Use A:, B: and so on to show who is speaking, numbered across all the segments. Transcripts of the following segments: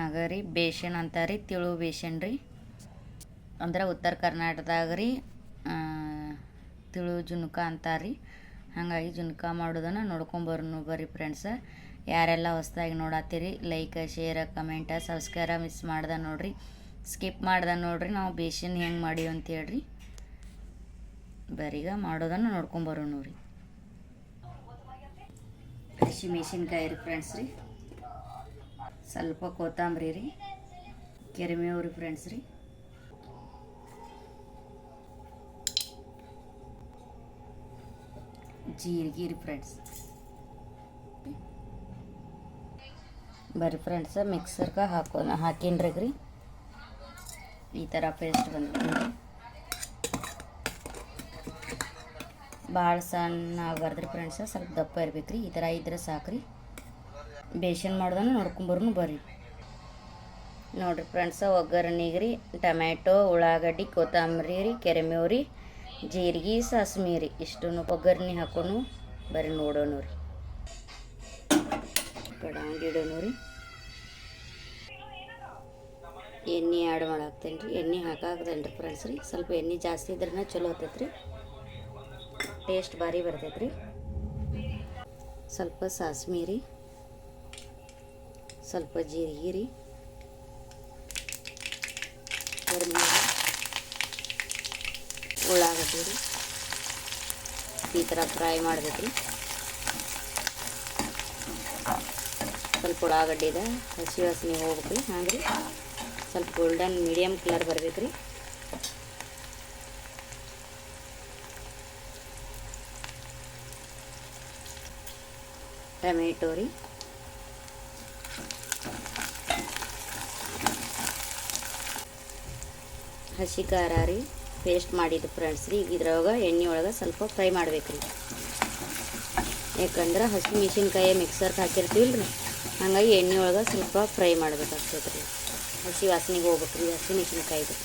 A: ಆಗ ರೀ ಬೇಸನ್ ಅಂತಾರೆ ರೀ, ತಿಳು ಬೇಸನ್ ರೀ. ಅಂದ್ರೆ ಉತ್ತರ ಕರ್ನಾಟಕದಾಗ ರೀ ತಿಳು ಜುನ್ಕ ಅಂತಾರೆ ರೀ. ಹಾಗಾಗಿ ಜುನ್ಕ ಮಾಡೋದನ್ನು ನೋಡ್ಕೊಂಬರ್ನು ಬರ್ರಿ ಫ್ರೆಂಡ್ಸ. ಯಾರೆಲ್ಲ ಹೊಸ್ದಾಗಿ ನೋಡತ್ತೀರಿ like share comment subscribe miss ಮಾಡ್ದೆ ನೋಡ್ರಿ, ಸ್ಕಿಪ್ ಮಾಡ್ದೆ ನೋಡ್ರಿ. ನಾವು ಬೇಸನ್ ಹೆಂಗೆ ಮಾಡೀವಿ ಅಂತ ಹೇಳ್ರಿ. ಬರೀಗ ಮಾಡೋದನ್ನು ನೋಡ್ಕೊಂಬರೋಣ ರೀ. ಹಸಿ ಮೆಣಸಿನ್ಕಾಯಿ ರೀ ಫ್ರೆಂಡ್ಸ್ ರೀ, ಸ್ವಲ್ಪ ಕೊತ್ತಂಬರಿ ರೀ, ಕೆರಿಮೇವು ರೀ ಫ್ರೆಂಡ್ಸ್ ರೀ, ಜೀರಿಗೆ ರೀ ಫ್ರೆಂಡ್ಸ್. ಬರ್ರಿ ಫ್ರೆಂಡ್ಸ ಮಿಕ್ಸರ್ಗೆ ಹಾಕಿನ್ರಿ ರೀ. ಈ ಥರ ಪೇಸ್ಟ್ ಬಂದಿದೆ. ಭಾಳ ಸಣ್ಣ ಆಗಬಾರ್ದ್ರಿ ಫ್ರೆಂಡ್ಸ, ಸ್ವಲ್ಪ ದಪ್ಪ ಇರ್ಬೇಕು ರೀ. ಈ ಥರ ಇದ್ರೆ ಸಾಕ್ರಿ. ಬೇಸನ್ ಮಾಡೋದನ್ನು ನೋಡ್ಕೊಂಬರ್ನು ಬರ್ರಿ. ನೋಡಿರಿ ಫ್ರೆಂಡ್ಸ ಒಗ್ಗರಣೆಗೆ ರೀ ಟೊಮ್ಯಾಟೊ, ಉಳ್ಳಾಗಡ್ಡಿ, ಕೊತ್ತಂಬರಿ ರೀ, ಕೆರಿಮೇವು ರೀ, ಜೀರಿಗೆ, ಸಾಸ್ಮಿ ರೀ, ಇಷ್ಟು ಒಗ್ಗರಣೆ ಹಾಕೋನು ಬರ್ರಿ ನೋಡೋಣ ರೀ. ಕಡಾಂಗಿ ಇಡೋಣ ರೀ. ಎಣ್ಣೆ ಆ್ಯಡ್ ಮಾಡಾಕ್ತೇನೆ ರೀ. ಎಣ್ಣೆ ಹಾಕಾಕ್ತೇನೆ ರೀ ಫ್ರೆಂಡ್ಸ್ ರೀ. ಸ್ವಲ್ಪ ಎಣ್ಣೆ ಜಾಸ್ತಿ ಇದ್ರೇ ಚಲೋ ಆಗ್ತೈತೆ ರೀ, ಟೇಸ್ಟ್ ಭಾರಿ ಬರ್ತೈತೆ ರೀ. ಸ್ವಲ್ಪ ಸಾಸ್ಮಿ ರೀ, ಸ್ವಲ್ಪ ಜೀರಿಗೆ ರೀ, ಉಳ್ಳಾಗಡ್ಡಿ ರೀ. ಈ ಥರ ಫ್ರೈ ಮಾಡ್ಬೇಕು ರೀ. ಸ್ವಲ್ಪ ಉಳ್ಳಾಗಡ್ಡಿದ ಹಸಿ ವಾಸನೆ ಹೋಗ್ಬೇಕು ರೀ. ಹಂಗೆ ರೀ ಸ್ವಲ್ಪ ಗೋಲ್ಡನ್ ಮೀಡಿಯಮ್ ಕಲರ್ ಬರ್ಬೇಕು ರೀ. ಟೊಮೆಟೊ ರೀ, ಹಸಿ ಖಾರ ರೀ, ಪೇಸ್ಟ್ ಮಾಡಿದ್ದು ಫ್ರೆಂಡ್ಸ್ ರೀ. ಇದ್ರೊಳಗೆ ಎಣ್ಣೆ ಒಳಗೆ ಸ್ವಲ್ಪ ಫ್ರೈ ಮಾಡ್ಬೇಕು ರೀ. ಯಾಕಂದ್ರೆ ಹಸಿ ಮೆಣಸಿನ್ಕಾಯಿ ಮಿಕ್ಸರ್ಗೆ ಹಾಕಿರ್ತೀವಿ ರೀ, ಹಾಗಾಗಿ ಎಣ್ಣೆ ಒಳಗೆ ಸ್ವಲ್ಪ ಫ್ರೈ ಮಾಡ್ಬೇಕಾಗ್ತೈತೆ ರೀ. ಹಸಿ ವಾಸನೆಗೆ ಹೋಗ್ಬೇಕು ರೀ ಹಸಿ ಮೆಣಸಿನ್ಕಾಯಿದು.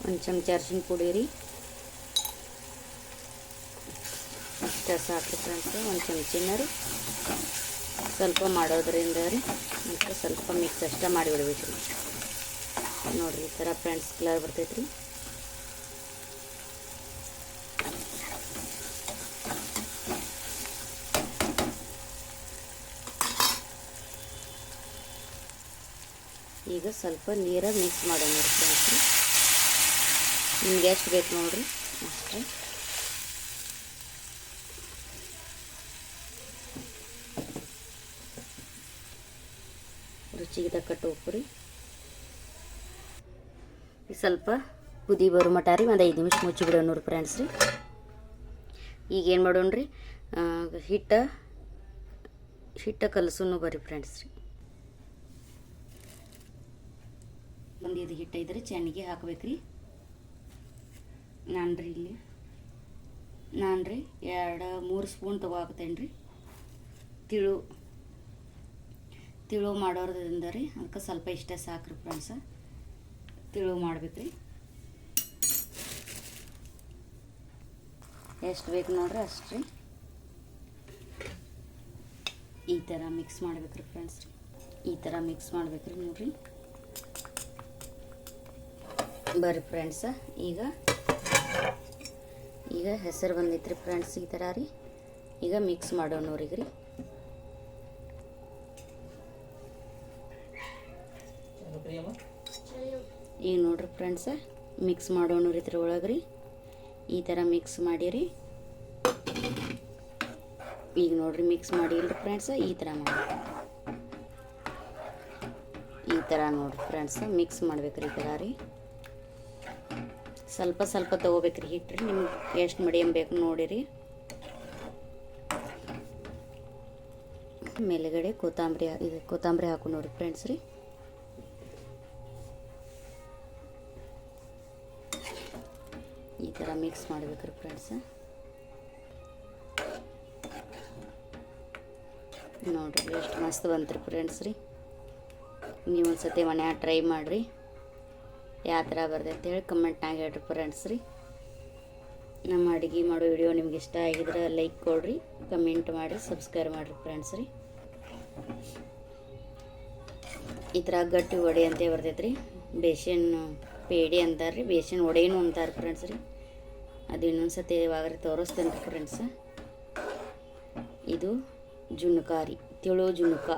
A: ಒಂದು ಚಮಚ ಅರಿಶಿನ ಪುಡಿ ರೀ, ಇಷ್ಟ ಸಾಕು ಫ್ರೆಂಡ್ಸ್. ಒಂದು ಚಮಚಿನ ರೀ. ಸ್ವಲ್ಪ ಮಾಡೋದ್ರಿಂದ ರೀ ಮತ್ತು ಸ್ವಲ್ಪ ಮಿಕ್ಸ್ ಅಷ್ಟೇ ಮಾಡಿಬಿಡ್ಬೇಕು ರೀ. ನೋಡಿರಿ ಈ ಥರ ಫ್ರೆಂಡ್ಸ್ ಕಲರ್ ಬರ್ತೈತೆ ರೀ. ಈಗ ಸ್ವಲ್ಪ ನೀರಾಗಿ ಮಿಕ್ಸ್ ಮಾಡೋಣ ರೀ ಫ್ರೆಂಡ್ಸ್ ರೀ. ನಿಮ್ಗೆ ಎಷ್ಟು ಬೇಕು ನೋಡಿರಿ ಅಷ್ಟೇ. ರುಚಿಗೆ ತಕ್ಕಟ್ಟು ಉಪ್ಪು ರೀ. ಸ್ವಲ್ಪ ಕುದಿ ಬರೋ ಮಟ ರೀ ಒಂದು 5 ನಿಮಿಷ ಮುಚ್ಚಿ ಬಿಡೋಣ ರೀ ಫ್ರೆಂಡ್ಸ್ ರೀ. ಈಗ ಏನು ಮಾಡೋಣ ರೀ, ಹಿಟ್ಟ ಕಲಸೋನು ಬರ್ರಿ ಫ್ರೆಂಡ್ಸ್ ರೀ. ಒಂದು ಇದು ಹಿಟ್ಟು ಇದ್ರೆ ಚೆನ್ನಿಗೆ ಹಾಕ್ಬೇಕು ರೀ. ನಾನು ರೀ 2-3 ಸ್ಪೂನ್ ಹಾಕ್ತೇನೆ ರೀ. ತಿಳು ಮಾಡೋದ್ರಿಂದ ರೀ, ಅದಕ್ಕೆ ಸ್ವಲ್ಪ ಇಷ್ಟೇ ಸಾಕ್ರಿ ಫ್ರೆಂಡ್ಸ. ತಿಳು ಮಾಡ್ಬೇಕು ರೀ. ಎಷ್ಟು ಬೇಕು ನೋಡ್ರಿ ಅಷ್ಟು ರೀ. ಈ ಥರ ಮಿಕ್ಸ್ ಮಾಡ್ಬೇಕು ರೀ ಫ್ರೆಂಡ್ಸ್ ರೀ. ಈ ಥರ ಮಿಕ್ಸ್ ಮಾಡ್ಬೇಕು ರೀ ನೋಡ್ರಿ. ಬರ್ರಿ ಫ್ರೆಂಡ್ಸ ಈಗ ಹೆಸರು ಬಂದೈತೆ ರೀ ಫ್ರೆಂಡ್ಸ್. ಈ ಥರ ರೀ. ಈಗ ಮಿಕ್ಸ್ ಮಾಡೋಣ ಅವ್ರಿಗೆ ರೀ. ಈಗ ನೋಡ್ರಿ ಫ್ರೆಂಡ್ಸ ಮಿಕ್ಸ್ ಮಾಡೋಣ ರೀ ಇದ್ರ ಒಳಗೆ ರೀ. ಈ ಥರ ಮಿಕ್ಸ್ ಮಾಡಿರಿ. ಈಗ ನೋಡ್ರಿ ಮಿಕ್ಸ್ ಮಾಡಿಲ್ರಿ ಫ್ರೆಂಡ್ಸ. ಈ ಥರ ಮಾಡಿ, ಈ ಥರ ನೋಡ್ರಿ ಫ್ರೆಂಡ್ಸ ಮಿಕ್ಸ್ ಮಾಡ್ಬೇಕ್ರಿ. ಈ ಥರ ರೀ ಸ್ವಲ್ಪ ಸ್ವಲ್ಪ ತೊಗೋಬೇಕ್ರಿ ಹಿಟ್ಟು ರೀ. ನಿಮ್ಗೆ ಎಷ್ಟು ಮೀಡಿಯಮ್ ಬೇಕು ನೋಡಿರಿ. ಮೇಲುಗಡೆ ಕೊತ್ತಂಬರಿ ಹಾಕು ನೋಡ್ರಿ ಫ್ರೆಂಡ್ಸ್ ರೀ. ಈ ಥರ ಮಿಕ್ಸ್ ಮಾಡ್ಬೇಕ್ರಿ ಫ್ರೆಂಡ್ಸ. ನೋಡ್ರಿ ಎಷ್ಟು ಮಸ್ತ್ ಬಂತ್ರಿ ಫ್ರೆಂಡ್ಸ್ ರೀ. ನೀವು ಒಂದು ಸತಿ ಮನ್ಯಾಗ ಟ್ರೈ ಮಾಡಿರಿ. ಯಾವ ಥರ ಬರ್ತೈತೆ ಹೇಳಿ ಕಮೆಂಟ್ನಾಗ ಹೇಳ್ರಿ ಫ್ರೆಂಡ್ಸ್ ರೀ. ನಮ್ಮ ಅಡುಗೆ ಮಾಡೋ ವಿಡಿಯೋ ನಿಮ್ಗೆ ಇಷ್ಟ ಆಗಿದ್ರೆ ಲೈಕ್ ಕೊಡ್ರಿ, ಕಮೆಂಟ್ ಮಾಡಿರಿ, ಸಬ್ಸ್ಕ್ರೈಬ್ ಮಾಡಿರಿ ಫ್ರೆಂಡ್ಸ್ ರೀ. ಈ ಥರ ಗಟ್ಟಿ ವಡೆ ಅಂತ ಬರ್ತೈತೆ ರೀ. ಬೇಸನ್ ಪೇಡಿ ಅಂತಾರೆ ರೀ, ಬೇಸನ್ ವಡೆನೂ ಅಂತಾರೆ ಫ್ರೆಂಡ್ಸ್ ರೀ. ಅದು ಇನ್ನೊಂದು ಸತಿ ಇವಾಗ ತೋರಿಸ್ತೇನೆ ರೀ ಫ್ರೆಂಡ್ಸ್. ಇದು ಜುನ್ಕಾರಿ, ತಿಳು ಜುನ್ಕ.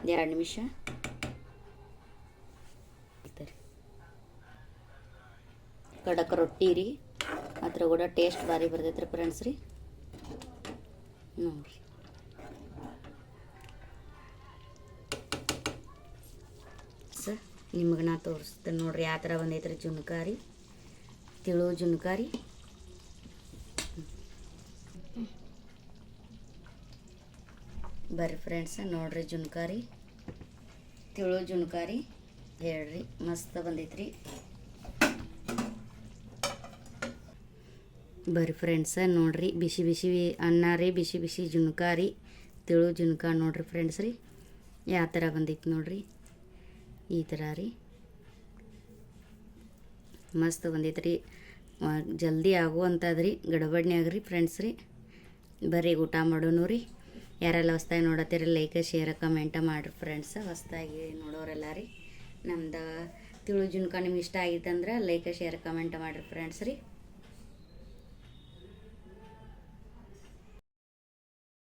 A: 2 ನಿಮಿಷ ಕಡಕ್ ರೊಟ್ಟಿ ರೀ, ಅದ್ರ ಕೂಡ ಟೇಸ್ಟ್ ಭಾರಿ ಬರ್ತೈತೆ ರೀ ಫ್ರೆಂಡ್ಸ್ ರೀ. ನೋಡಿರಿ ಸರ್, ನಿಮಗೆ ನಾ ತೋರಿಸ್ತೇನೆ ನೋಡಿರಿ ಯಾವ ಥರ ಬಂದೈತೆ ರೀ ಜುನ್ಕಾರಿ, ತಿಳು ಜುನ್ಕಾರಿ. ಬರ್ರಿ ಫ್ರೆಂಡ್ಸ್ ನೋಡ್ರಿ ಜುನ್ಕಾರಿ, ತಿಳು ಜುನ್ಕಾರಿ ಹೇಳ್ರಿ, ಮಸ್ತ್ ಬಂದೈತ್ರಿ. ಬರ್ರಿ ಫ್ರೆಂಡ್ಸ ನೋಡ್ರಿ, ಬಿಸಿ ಬಿಸಿ ಅನ್ನ ರೀ, ಬಿಸಿ ಬಿಸಿ ಜುನ್ಕಾರಿ, ತಿಳು ಜುನ್ಕ ನೋಡ್ರಿ ಫ್ರೆಂಡ್ಸ್ ರೀ. ಯಾವ ಥರ ಬಂದೈತಿ ನೋಡ್ರಿ, ಈ ಥರ ರೀ, ಮಸ್ತ್ ಬಂದೈತೆ ರೀ. ಜಲ್ದಿ ಆಗುವಂಥದ್ರಿ, ಗಡಬಡ್ನ್ಯಾಗ ರೀ ಫ್ರೆಂಡ್ಸ್ ರೀ. ಬರ್ರಿ ಊಟ ಮಾಡೋನು ರೀ. ಯಾರೆಲ್ಲ ಹೊಸ್ದಾಗಿ ನೋಡತ್ತೀರಿ ಲೈಕ್ ಶೇರ್ ಕಮೆಂಟ ಮಾಡಿರಿ ಫ್ರೆಂಡ್ಸ. ಹೊಸ್ದಾಗಿ ನೋಡೋರೆಲ್ಲ ರೀ. ನಮ್ದು ತಿಳು ಜುನ್ಕ ನಿಮ್ಗೆ ಇಷ್ಟ ಆಗಿತ್ತಂದ್ರೆ ಲೈಕ್ ಶೇರ್ ಕಮೆಂಟ್ ಮಾಡಿರಿ ಫ್ರೆಂಡ್ಸ್ ರೀ.